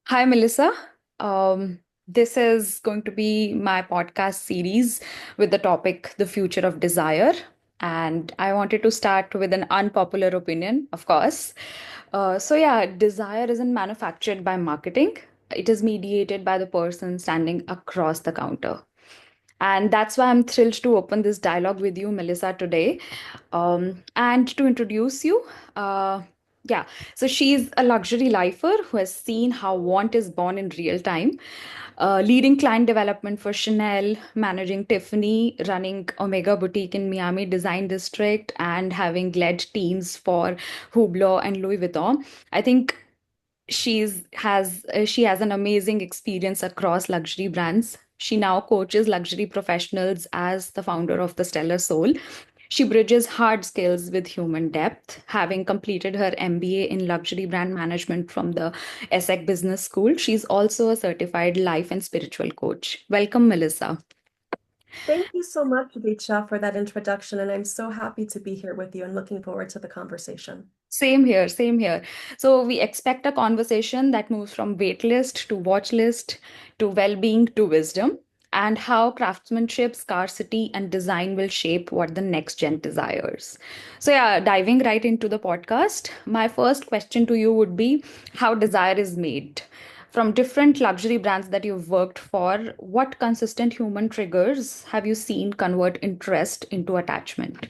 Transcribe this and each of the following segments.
Hi, Melissa. This is going to be my podcast series with the topic The Future of Desire. And I wanted to start with an unpopular opinion, of course. Desire isn't manufactured by marketing, it is mediated by the person standing across the counter. And that's why I'm thrilled to open this dialogue with you, Melissa, today. And to introduce you, uh, yeah, so she's a luxury lifer who has seen how want is born in real time, leading client development for Chanel, managing Tiffany, running Omega Boutique in Miami Design District, and having led teams for Hublot and Louis Vuitton. I think she has an amazing experience across luxury brands. She now coaches luxury professionals as the founder of the Stellar Soul. She bridges hard skills with human depth, having completed her MBA in luxury brand management from the ESSEC Business School. She's also a certified life and spiritual coach. Welcome, Melissa. Thank you so much, Richa, for that introduction, and I'm so happy to be here with you and looking forward to the conversation. Same here, same here. So we expect a conversation that moves from wait list to watch list to well-being to wisdom, and how craftsmanship, scarcity, and design will shape what the next gen desires. Diving right into the podcast, my first question to you would be how desire is made. From different luxury brands that you've worked for, what consistent human triggers have you seen convert interest into attachment?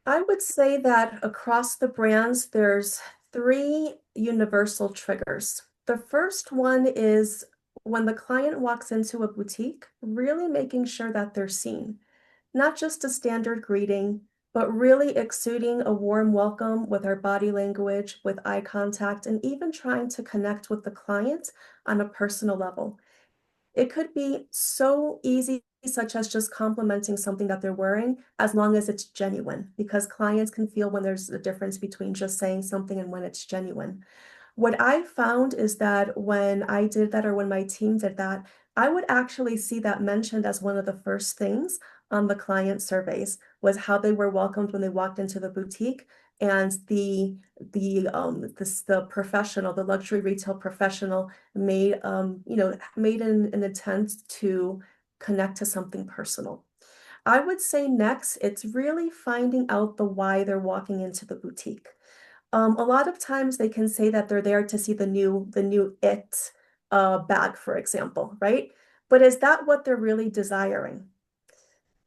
I would say that across the brands, there's three universal triggers. The first one is when the client walks into a boutique, really making sure that they're seen, not just a standard greeting, but really exuding a warm welcome with our body language, with eye contact, and even trying to connect with the client on a personal level. It could be so easy, such as just complimenting something that they're wearing, as long as it's genuine, because clients can feel when there's a difference between just saying something and when it's genuine. What I found is that when I did that or when my team did that, I would actually see that mentioned as one of the first things on the client surveys was how they were welcomed when they walked into the boutique and the professional, the luxury retail professional made made an attempt to connect to something personal. I would say next, it's really finding out the why they're walking into the boutique. A lot of times they can say that they're there to see the new it bag, for example, right? But is that what they're really desiring?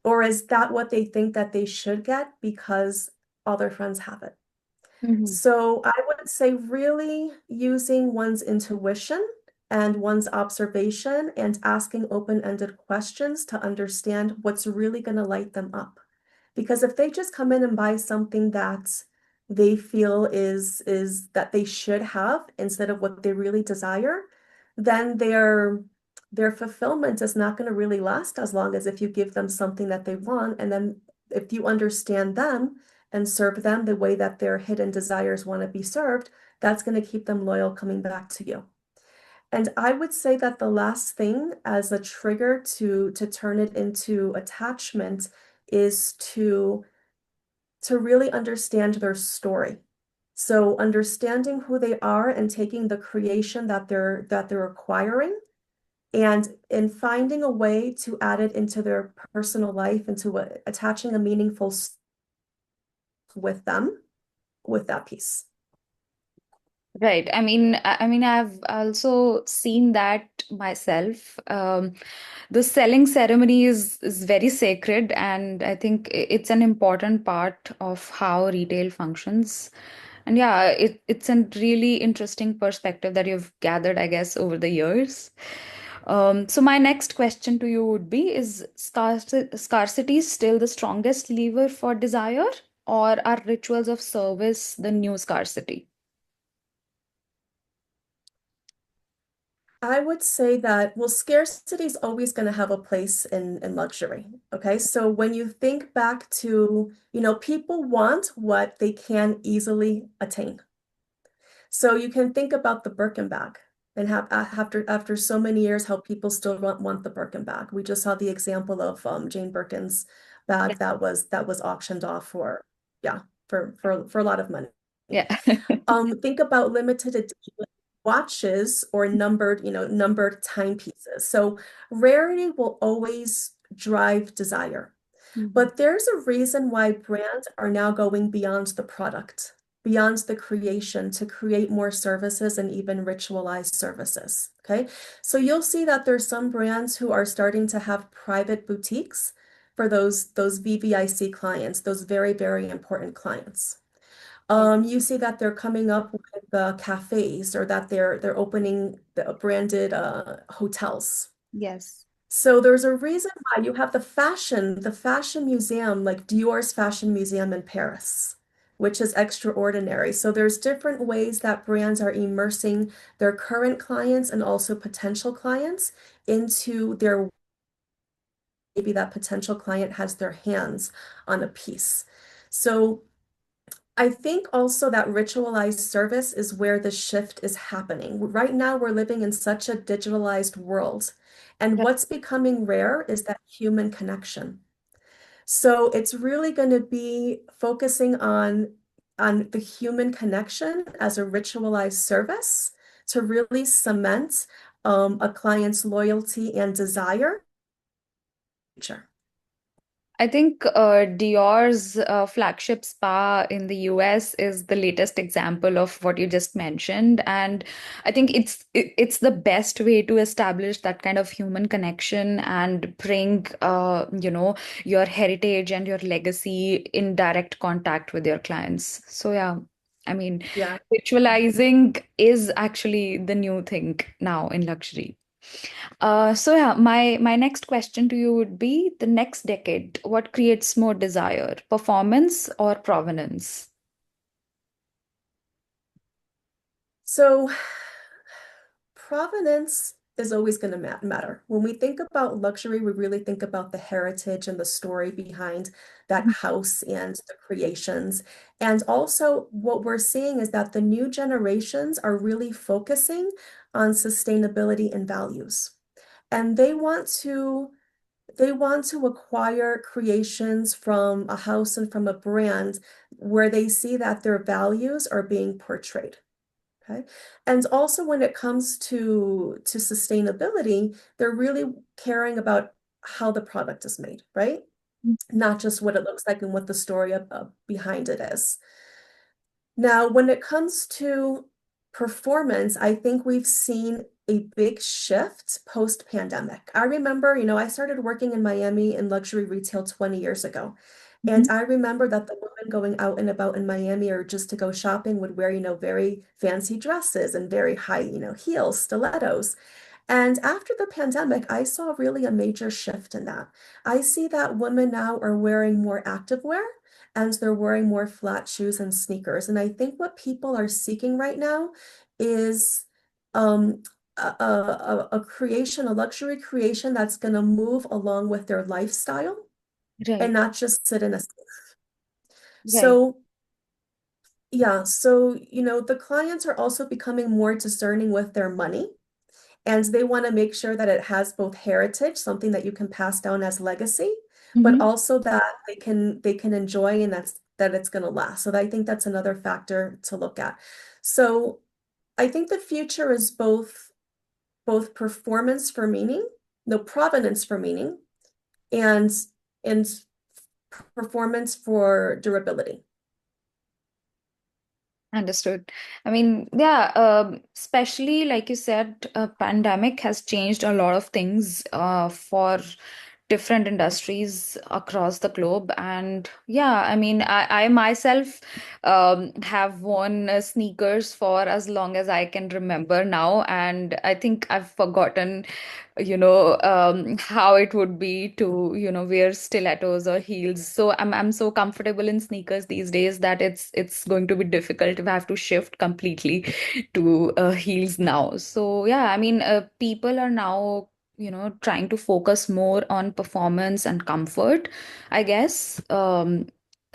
Or is that what they think that they should get because all their friends have it? Mhm. So I would say really using one's intuition and one's observation and asking open-ended questions to understand what's really going to light them up. Because if they just come in and buy something that they feel is that they should have instead of what they really desire, then their fulfillment is not going to really last as long as if you give them something that they want. And then if you understand them and serve them the way that their hidden desires want to be served, that's going to keep them loyal coming back to you. And I would say that the last thing as a trigger to turn it into attachment is to really understand their story. So understanding who they are and taking the creation that they're acquiring and in finding a way to add it into their personal life, attaching a meaningful with them, with that piece. Right. I mean, I've also seen that myself. The selling ceremony is very sacred, and I think it's an important part of how retail functions. And yeah, it's a really interesting perspective that you've gathered, I guess, over the years. So my next question to you would be, is scarcity still the strongest lever for desire, or are rituals of service the new scarcity? I would say that, well, scarcity is always going to have a place in luxury. Okay. So when you think back to, people want what they can easily attain. So you can think about the Birkin bag and have after so many years, how people still want the Birkin bag. We just saw the example of Jane Birkin's bag that was auctioned off for, yeah, for a lot of money. Yeah. Think about limited edition watches or numbered timepieces. So rarity will always drive desire. Mhm. But there's a reason why brands are now going beyond the product, beyond the creation to create more services and even ritualized services. Okay. So you'll see that there's some brands who are starting to have private boutiques for those VVIC clients, those very, very important clients. Yeah. You see that they're coming up with cafes or that they're opening the branded hotels. Yes. So there's a reason why you have the fashion museum, like Dior's fashion museum in Paris, which is extraordinary. So there's different ways that brands are immersing their current clients and also potential clients into their maybe that potential client has their hands on a piece. So I think also that ritualized service is where the shift is happening. Right now, we're living in such a digitalized world, and Right. what's becoming rare is that human connection. So it's really going to be focusing on the human connection as a ritualized service to really cement a client's loyalty and desire. I think Dior's flagship spa in the US is the latest example of what you just mentioned, and I think it's the best way to establish that kind of human connection and bring your heritage and your legacy in direct contact with your clients. So yeah, I mean, Yeah. ritualizing is actually the new thing now in luxury. So yeah, my next question to you would be the next decade, what creates more desire, performance or provenance? So provenance is always going to matter. When we think about luxury, we really think about the heritage and the story behind that house and the creations. And also, what we're seeing is that the new generations are really focusing on sustainability and values. And they want to acquire creations from a house and from a brand where they see that their values are being portrayed. Okay. And also when it comes to sustainability, they're really caring about how the product is made, right? Not just what it looks like and what the story behind it is. Now, when it comes to performance, I think we've seen a big shift post-pandemic. I remember, I started working in Miami in luxury retail 20 years ago. Mhm. And I remember that the women going out and about in Miami or just to go shopping would wear, very fancy dresses and very high, heels, stilettos. And after the pandemic, I saw really a major shift in that. I see that women now are wearing more activewear and they're wearing more flat shoes and sneakers. And I think what people are seeking right now is um, a creation, a luxury creation that's going to move along with their lifestyle and Right, not just sit in a. right. So, yeah, so, the clients are also becoming more discerning with their money. And they want to make sure that it has both heritage, something that you can pass down as legacy, but Mhm. also that they can enjoy and that it's going to last. So I think that's another factor to look at. So I think the future is both performance for meaning, no provenance for meaning, and and performance for durability. Understood. I mean, yeah, especially like you said, pandemic has changed a lot of things for different industries across the globe. And yeah, I mean, I myself have worn sneakers for as long as I can remember now. And I think I've forgotten, how it would be to, wear stilettos or heels. So I'm so comfortable in sneakers these days that it's going to be difficult if I have to shift completely to heels now. So yeah, I mean, people are now trying to focus more on performance and comfort, I guess.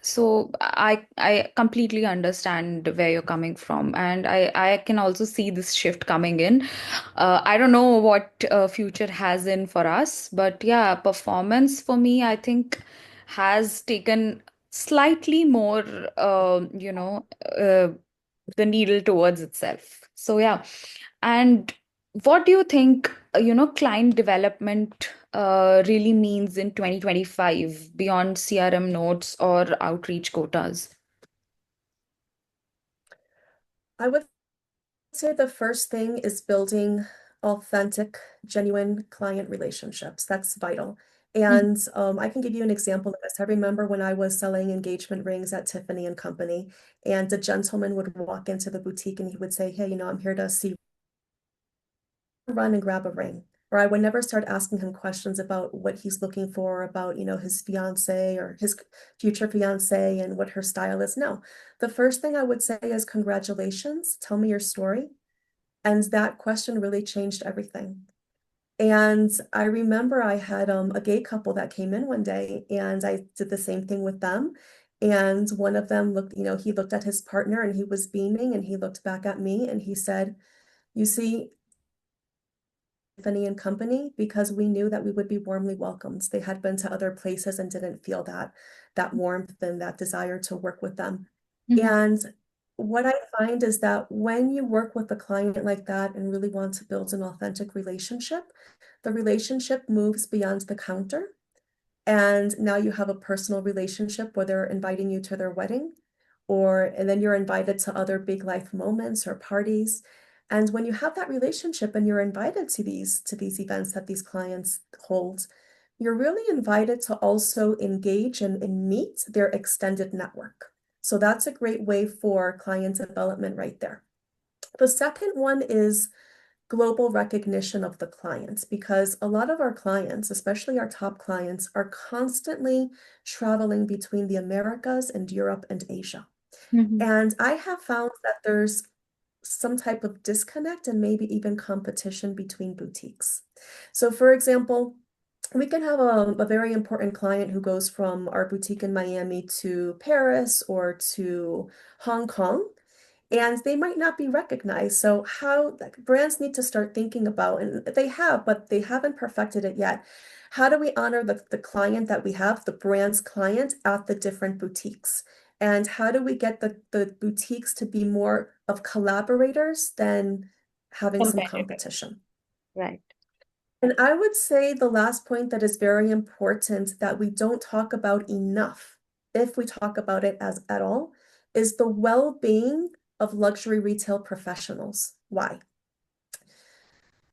So I completely understand where you're coming from, and I can also see this shift coming in. I don't know what future has in for us, but yeah, performance for me, I think, has taken slightly more, the needle towards itself. So yeah. And what do you think, client development really means in 2025 beyond CRM notes or outreach quotas? I would say the first thing is building authentic, genuine client relationships. That's vital. Mhm. And I can give you an example of this. I remember when I was selling engagement rings at Tiffany and Company, and a gentleman would walk into the boutique and he would say, "Hey, I'm here to see run and grab a ring." Or I would never start asking him questions about what he's looking for, about, his fiance or his future fiance and what her style is. No, the first thing I would say is, "Congratulations, tell me your story." And that question really changed everything. And I remember I had a gay couple that came in one day, and I did the same thing with them. And one of them looked, he looked at his partner and he was beaming, and he looked back at me and he said, "You see, Tiffany and Company, because we knew that we would be warmly welcomed." They had been to other places and didn't feel that warmth and that desire to work with them. Mhm. And what I find is that when you work with a client like that and really want to build an authentic relationship, the relationship moves beyond the counter. And now you have a personal relationship where they're inviting you to their wedding, and then you're invited to other big life moments or parties. And when you have that relationship and you're invited to these events that these clients hold, you're really invited to also engage and meet their extended network. So that's a great way for client development right there. The second one is global recognition of the clients, because a lot of our clients, especially our top clients, are constantly traveling between the Americas and Europe and Asia. Mhm. And I have found that there's some type of disconnect and maybe even competition between boutiques. So, for example, we can have a very important client who goes from our boutique in Miami to Paris or to Hong Kong, and they might not be recognized. So how like, brands need to start thinking about, and they have, but they haven't perfected it yet. How do we honor the client that we have, the brand's client at the different boutiques? And how do we get the boutiques to be more of collaborators than having some Competitive. competition? Right. And I would say the last point that is very important that we don't talk about enough, if we talk about it as at all, is the well-being of luxury retail professionals. Why?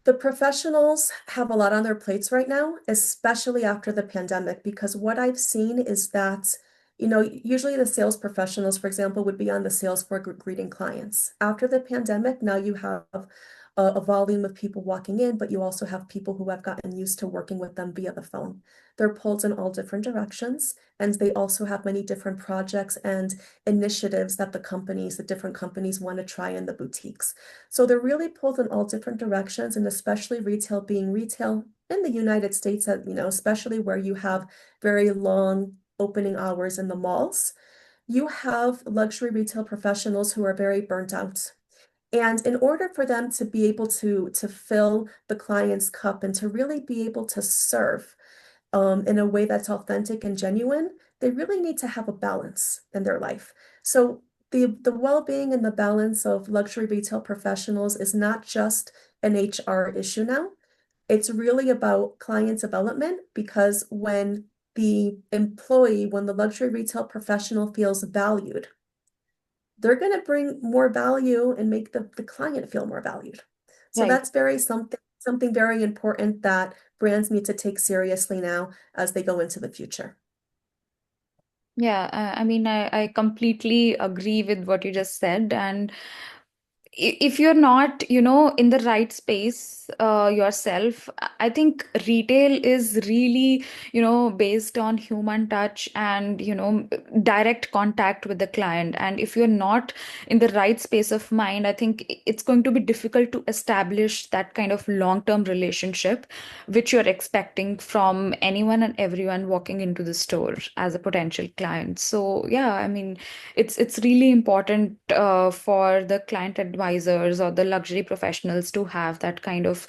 The professionals have a lot on their plates right now, especially after the pandemic, because what I've seen is that, usually the sales professionals, for example, would be on the sales floor greeting clients. After the pandemic, now you have a volume of people walking in, but you also have people who have gotten used to working with them via the phone. They're pulled in all different directions, and they also have many different projects and initiatives that the different companies want to try in the boutiques. So they're really pulled in all different directions, and especially retail being retail in the United States, especially where you have very long opening hours in the malls, you have luxury retail professionals who are very burnt out. And in order for them to be able to fill the client's cup and to really be able to serve in a way that's authentic and genuine, they really need to have a balance in their life. So the well-being and the balance of luxury retail professionals is not just an HR issue now. It's really about client development, because when the luxury retail professional feels valued, they're going to bring more value and make the client feel more valued. So Right. that's something very important that brands need to take seriously now as they go into the future. Yeah, I mean, I completely agree with what you just said. And if you're not, in the right space yourself, I think retail is really, based on human touch and, direct contact with the client. And if you're not in the right space of mind, I think it's going to be difficult to establish that kind of long-term relationship which you're expecting from anyone and everyone walking into the store as a potential client. So yeah, I mean, it's really important for the client advisors or the luxury professionals to have that kind of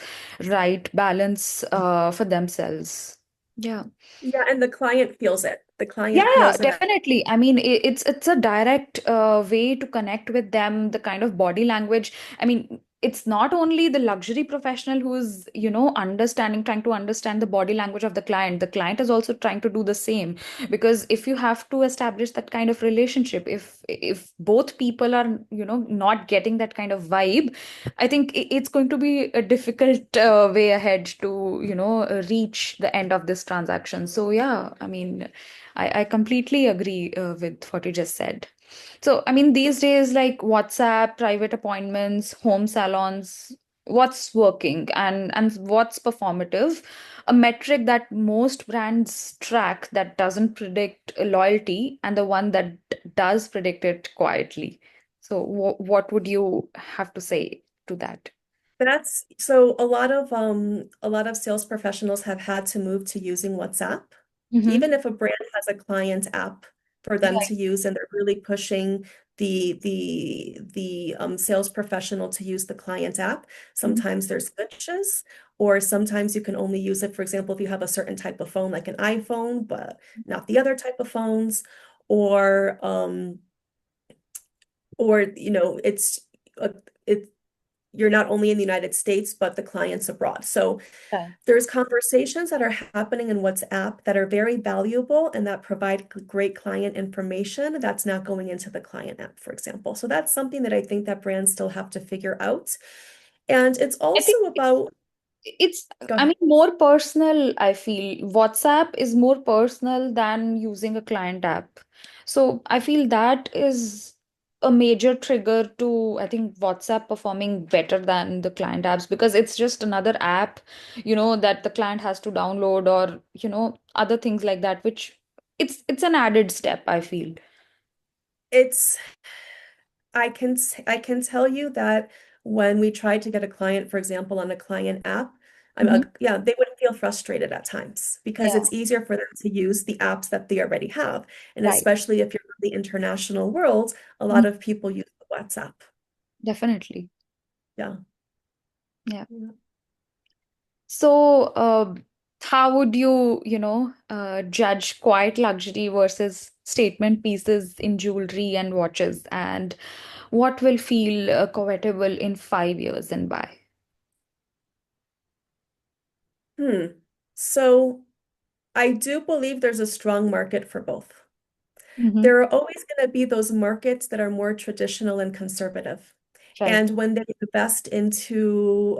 right balance for themselves. Yeah. Yeah, and the client feels it. The Yeah, client yeah, feels it. definitely. I mean, it's a direct way to connect with them, the kind of body language. I mean, it's not only the luxury professional who's, understanding, trying to understand the body language of the client. The client is also trying to do the same, because if you have to establish that kind of relationship, if both people are, not getting that kind of vibe, I think it's going to be a difficult way ahead to, reach the end of this transaction. So yeah, I mean, I completely agree with what you just said. So, I mean, these days, like WhatsApp, private appointments, home salons, what's working and what's performative? A metric that most brands track that doesn't predict loyalty, and the one that does predict it quietly. So, what would you have to say to that? That's so a lot of sales professionals have had to move to using WhatsApp. Mm-hmm. Even if a brand has a client app for them Right. to use and they're really pushing the sales professional to use the client app, Mhm. sometimes there's glitches, or sometimes you can only use it, for example, if you have a certain type of phone, like an iPhone, but not the other type of phones, or it's uh, it you're not only in the United States, but the client's abroad. So Right. there's conversations that are happening in WhatsApp that are very valuable and that provide great client information that's not going into the client app, for example. So that's something that I think that brands still have to figure out. And it's I think also about, it's, go I ahead. mean, more personal. I feel WhatsApp is more personal than using a client app. So I feel that is a major trigger to, I think, WhatsApp performing better than the client apps, because it's just another app, that the client has to download, or, other things like that, which it's an added step, I feel. It's I can tell you that when we tried to get a client, for example, on a client app, Mhm. yeah, they would feel frustrated at times because Yeah, it's easier for them to use the apps that they already have. And right. especially if you're in the international world, a Mhm. lot of people use WhatsApp. Definitely. Yeah. Yeah. Yeah. So, how would you, judge quiet luxury versus statement pieces in jewelry and watches? And what will feel covetable in 5 years and why? Hmm. So I do believe there's a strong market for both. Mm-hmm. There are always going to be those markets that are more traditional and conservative. Right. And when they invest into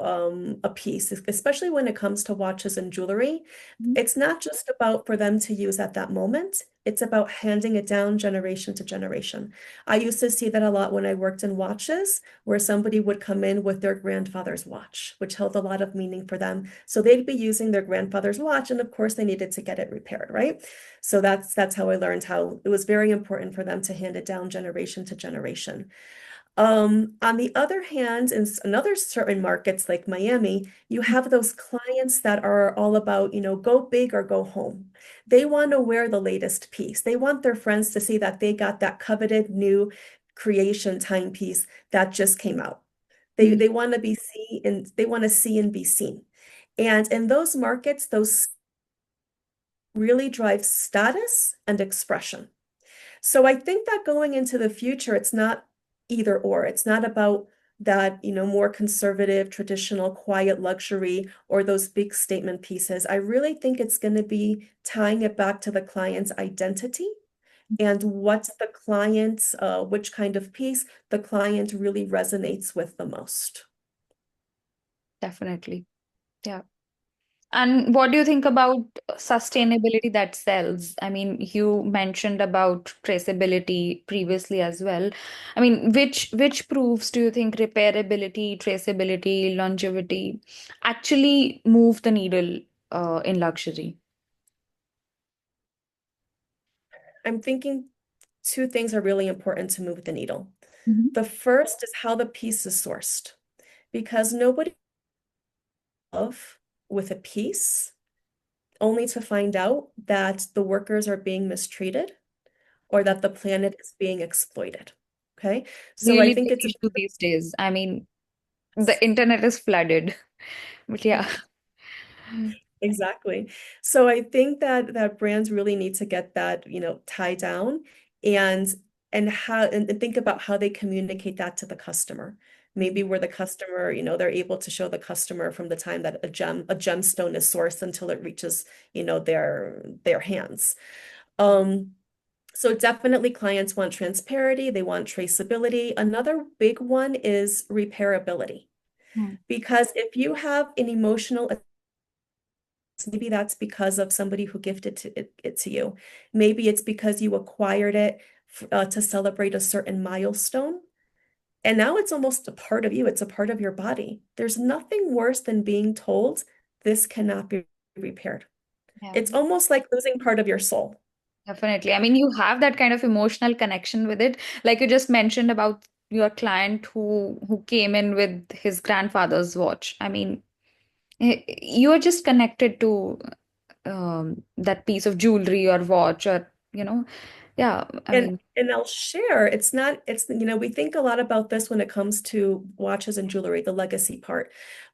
a piece, especially when it comes to watches and jewelry, Mhm. it's not just about for them to use at that moment. It's about handing it down generation to generation. I used to see that a lot when I worked in watches, where somebody would come in with their grandfather's watch, which held a lot of meaning for them. So they'd be using their grandfather's watch, and of course they needed to get it repaired, right? So that's how I learned how it was very important for them to hand it down generation to generation. On the other hand, in another certain markets like Miami, you have those clients that are all about, go big or go home. They want to wear the latest piece. They want their friends to see that they got that coveted new creation timepiece that just came out. They Mhm. they want to be seen and they want to see and be seen. And in those markets, those really drive status and expression. So I think that going into the future, it's not either or. It's not about that, more conservative, traditional, quiet luxury or those big statement pieces. I really think it's going to be tying it back to the client's identity and what the client's, which kind of piece the client really resonates with the most. Definitely. Yeah. And what do you think about sustainability that sells? I mean, you mentioned about traceability previously as well. I mean, which proofs do you think repairability, traceability, longevity actually move the needle in luxury? I'm thinking two things are really important to move the needle. Mhm. The first is how the piece is sourced, because nobody love with a piece only to find out that the workers are being mistreated or that the planet is being exploited. Okay. So I Really think big it's issue these days. I mean, the internet is flooded. But yeah. Exactly. So I think that brands really need to get that, tie down and and think about how they communicate that to the customer. Maybe where the customer, they're able to show the customer from the time that a gemstone is sourced until it reaches, their hands. Um, so definitely clients want transparency, they want traceability. Another big one is repairability. Mm. Because if you have an emotional, maybe that's because of somebody who gifted it to you. Maybe it's because you acquired it to celebrate a certain milestone. And now it's almost a part of you, it's a part of your body. There's nothing worse than being told this cannot be repaired. Yeah. It's almost like losing part of your soul. Definitely. I mean, you have that kind of emotional connection with it. Like you just mentioned about your client who came in with his grandfather's watch. I mean, you are just connected to that piece of jewelry or watch or, yeah, I And mean, and I'll share, we think a lot about this when it comes to watches and jewelry, the legacy part.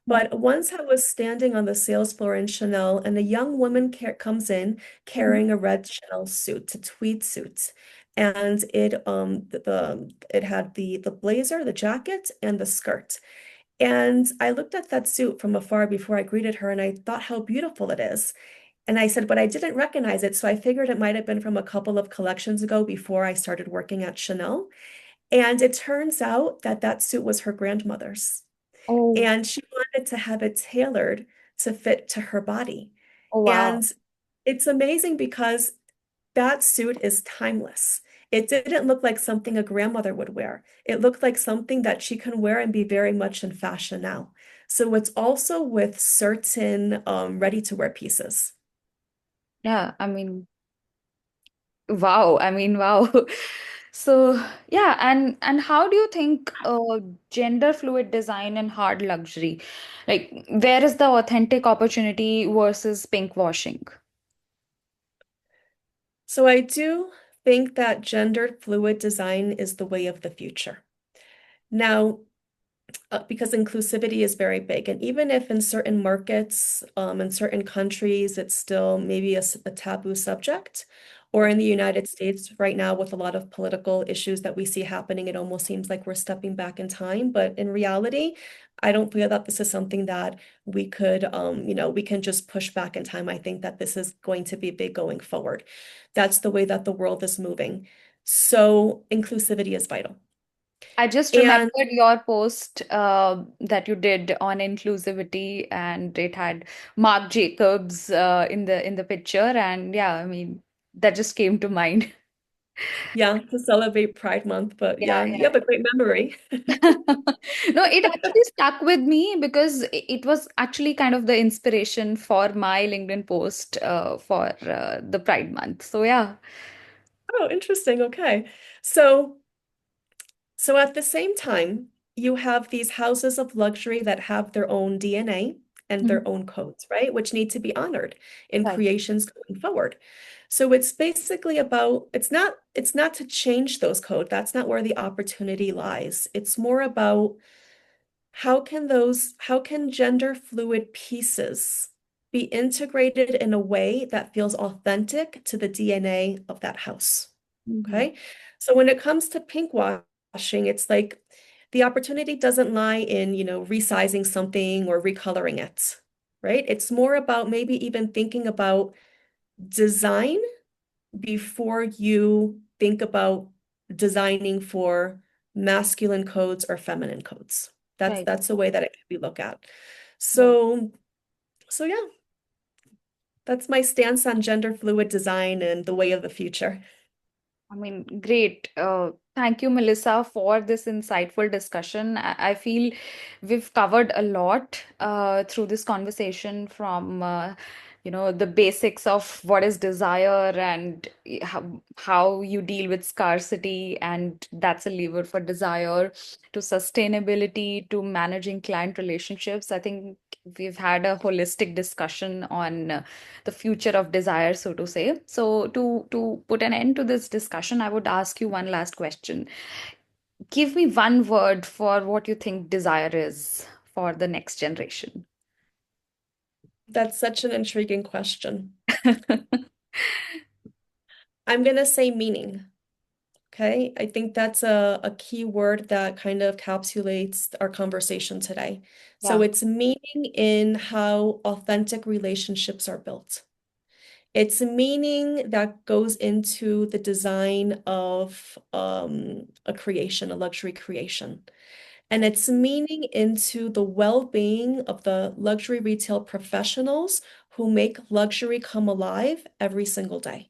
yeah. But once I was standing on the sales floor in Chanel, and a young woman comes in carrying a red Chanel suit, a tweed suit. And it had the blazer, the jacket, and the skirt. And I looked at that suit from afar before I greeted her, and I thought how beautiful it is. And I said, but I didn't recognize it. So I figured it might have been from a couple of collections ago before I started working at Chanel. And it turns out that that suit was her grandmother's. Oh, And she wanted to have it tailored to fit to her body. oh wow. And it's amazing because that suit is timeless. It didn't look like something a grandmother would wear. It looked like something that she can wear and be very much in fashion now. So it's also with certain ready-to-wear pieces. Yeah, I mean, wow. I mean, wow. So, yeah, and how do you think gender fluid design and hard luxury, like where is the authentic opportunity versus pink washing? So I do think that gendered fluid design is the way of the future. Now, because inclusivity is very big. And even if in certain markets, in certain countries, it's still maybe a taboo subject, or Right. in the United States right now with a lot of political issues that we see happening, it almost seems like we're stepping back in time. But in reality, I don't feel that this is something that we can just push back in time. I think that this is going to be big going forward. That's the way that the world is moving. So inclusivity is vital. I just And remembered your post that you did on inclusivity, and it had Marc Jacobs in the picture, and yeah, I mean that just came to mind. yeah, to celebrate Pride Month, but Yeah, yeah, you have a great memory. no, it actually stuck with me because it was actually kind of the inspiration for my LinkedIn post for the Pride Month. So yeah. Oh, interesting. Okay. So, so at the same time, you have these houses of luxury that have their own DNA and Mhm. their own codes, right? Which need to be honored in Right. creations going forward. So it's basically about, it's not to change those codes. That's not where the opportunity lies. It's more about how can gender fluid pieces be integrated in a way that feels authentic to the DNA of that house? Mhm. Okay. So when it comes to pink washing, it's like the opportunity doesn't lie in, resizing something or recoloring it, right? It's more about maybe even thinking about design before you think about designing for masculine codes or feminine codes. That's Right. that's the way that it can be looked at. Right. So yeah, that's my stance on gender fluid design and the way of the future. I mean, great. Thank you, Melissa, for this insightful discussion. I feel we've covered a lot through this conversation from, the basics of what is desire and how you deal with scarcity, and that's a lever for desire, to sustainability, to managing client relationships. I think we've had a holistic discussion on the future of desire, so to say. So to put an end to this discussion, I would ask you one last question. Give me one word for what you think desire is for the next generation. That's such an intriguing question. I'm gonna say meaning. Okay, I think that's a key word that kind of encapsulates our conversation today. So Yeah. it's meaning in how authentic relationships are built. It's meaning that goes into the design of a creation, a luxury creation. And it's meaning into the well-being of the luxury retail professionals who make luxury come alive every single day.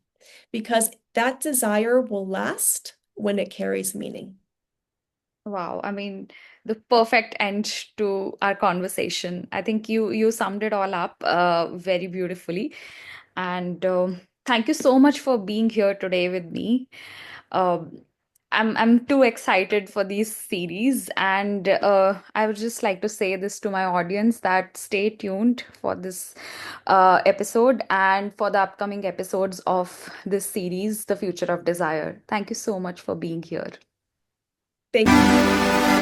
Because that desire will last when it carries meaning. Wow, I mean, the perfect end to our conversation. I think you summed it all up very beautifully. And thank you so much for being here today with me. Um, I'm too excited for these series, and I would just like to say this to my audience that stay tuned for this episode and for the upcoming episodes of this series, The Future of Desire. Thank you so much for being here. Thank you.